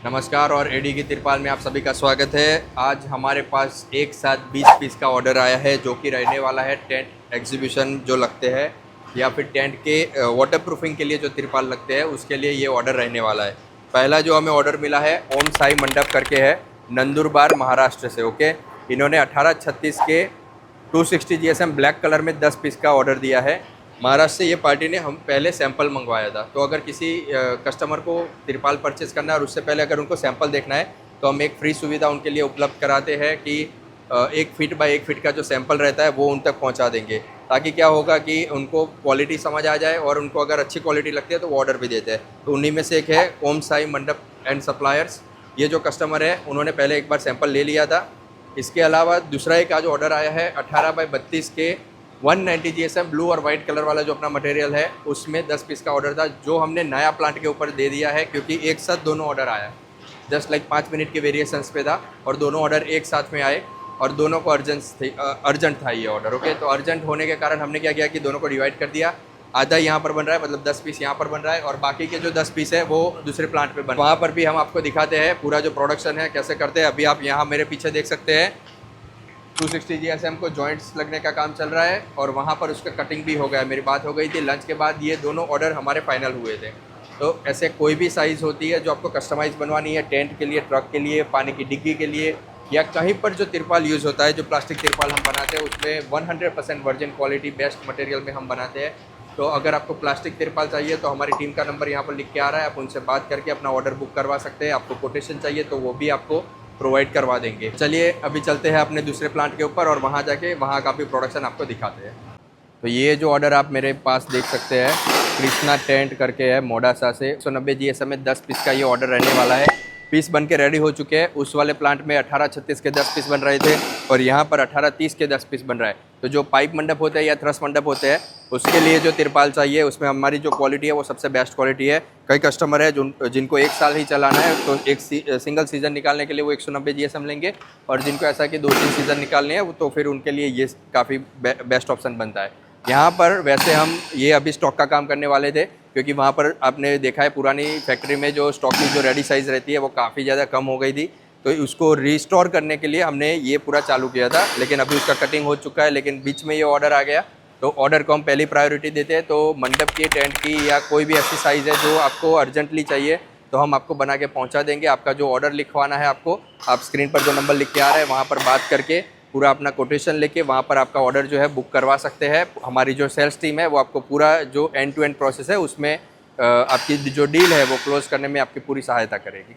नमस्कार और एडी की तिरपाल में आप सभी का स्वागत है। आज हमारे पास एक साथ 20 पीस का ऑर्डर आया है जो कि रहने वाला है टेंट एग्जीबिशन जो लगते हैं या फिर टेंट के वाटर प्रूफिंग के लिए जो तिरपाल लगते हैं उसके लिए ये ऑर्डर रहने वाला है। पहला जो हमें ऑर्डर मिला है ओम साई मंडप करके है, नंदुरबार महाराष्ट्र से। ओके, इन्होंने 1836 के 260 GSM ब्लैक कलर में 10 पीस का ऑर्डर दिया है। महाराष्ट्र से ये पार्टी ने हम पहले सैंपल मंगवाया था, तो अगर किसी कस्टमर को तिरपाल परचेज़ करना है और उससे पहले अगर उनको सैंपल देखना है तो हम एक फ्री सुविधा उनके लिए उपलब्ध कराते हैं कि 1 फीट बाय 1 फीट का जो सैंपल रहता है वो उन तक पहुंचा देंगे, ताकि क्या होगा कि उनको क्वालिटी समझ आ जाए और उनको अगर अच्छी क्वालिटी लगती है तो वो ऑर्डर भी देते हैं। तो उन्हीं में से एक है ओम साई मंडप एंड सप्लायर्स। ये जो कस्टमर है उन्होंने पहले एक बार सैंपल ले लिया था। इसके अलावा दूसरा एक आज ऑर्डर आया है 18 बाय 32 के 190 GSM ब्लू और वाइट कलर वाला जो अपना मटेरियल है उसमें 10 पीस का ऑर्डर था, जो हमने नया प्लांट के ऊपर दे दिया है क्योंकि एक साथ दोनों ऑर्डर आया। जस्ट लाइक 5 मिनट के वेरिएशंस पे था और दोनों ऑर्डर एक साथ में आए और दोनों को अर्जेंट था ये ऑर्डर। ओके, तो अर्जेंट होने के कारण हमने क्या किया कि दोनों को डिवाइड कर दिया। आधा यहाँ पर बन रहा है, मतलब 10 पीस यहाँ पर बन रहा है और बाकी के जो 10 पीस है वो दूसरे प्लांट पे बन रहा है। वहाँ पर भी हम आपको दिखाते हैं पूरा जो प्रोडक्शन है कैसे करते हैं। अभी आप यहाँ मेरे पीछे देख सकते हैं 260 GSM को जॉइंट्स लगने का काम चल रहा है और वहाँ पर उसका कटिंग भी हो गया। मेरी बात हो गई थी लंच के बाद, ये दोनों ऑर्डर हमारे फाइनल हुए थे। तो ऐसे कोई भी साइज़ होती है जो आपको कस्टमाइज़ बनवानी है टेंट के लिए, ट्रक के लिए, पानी की डिग्गी के लिए या कहीं पर जो तिरपाल यूज़ होता है, जो प्लास्टिक तिरपाल हम बनाते हैं उसमें 100% वर्जिन क्वालिटी बेस्ट मटेरियल में हम बनाते हैं। तो अगर आपको प्लास्टिक तिरपाल चाहिए तो हमारी टीम का नंबर यहाँ पर लिख के आ रहा है, आप उनसे बात करके अपना ऑर्डर बुक करवा सकते हैं। आपको कोटेशन चाहिए तो वो भी आपको प्रोवाइड करवा देंगे। चलिए अभी चलते हैं अपने दूसरे प्लांट के ऊपर और वहाँ जाके वहाँ का भी प्रोडक्शन आपको दिखाते हैं। तो ये जो ऑर्डर आप मेरे पास देख सकते हैं कृष्णा टेंट करके है मोडासा से, 190 GSM में 10 पीस का ये ऑर्डर रहने वाला है। पीस बन के रेडी हो चुके हैं। उस वाले प्लांट में 1836 के 10 पीस बन रहे थे और यहाँ पर 1830 के 10 पीस बन रहा है। तो जो पाइप मंडप होते हैं या थ्रस मंडप होते हैं उसके लिए जो तिरपाल चाहिए उसमें हमारी जो क्वालिटी है वो सबसे बेस्ट क्वालिटी है। कई कस्टमर है जिनको 1 साल ही चलाना है तो एक सिंगल सीज़न निकालने के लिए वो 190 GSM लेंगे, और जिनको ऐसा कि 2-3 सीज़न निकालने हैं तो फिर उनके लिए ये काफ़ी बेस्ट ऑप्शन बनता है। यहाँ पर वैसे हम ये अभी स्टॉक का काम करने वाले थे क्योंकि वहाँ पर आपने देखा है पुरानी फैक्ट्री में जो स्टॉक की जो रेडी साइज़ रहती है वो काफ़ी ज़्यादा कम हो गई थी, तो उसको रिस्टोर करने के लिए हमने ये पूरा चालू किया था। लेकिन अभी उसका कटिंग हो चुका है, लेकिन बीच में ये ऑर्डर आ गया तो ऑर्डर को हम पहली प्रायोरिटी देते हैं। तो मंडप की, टेंट की या कोई भी ऐसी साइज़ है जो आपको अर्जेंटली चाहिए तो हम आपको बना के पहुँचा देंगे। आपका जो ऑर्डर लिखवाना है आपको, आप स्क्रीन पर जो नंबर लिख के आ रहा है वहाँ पर बात करके पूरा अपना कोटेशन लेके वहाँ पर आपका ऑर्डर जो है बुक करवा सकते हैं। हमारी जो सेल्स टीम है वो आपको पूरा जो एंड टू एंड प्रोसेस है उसमें आपकी जो डील है वो क्लोज करने में आपकी पूरी सहायता करेगी।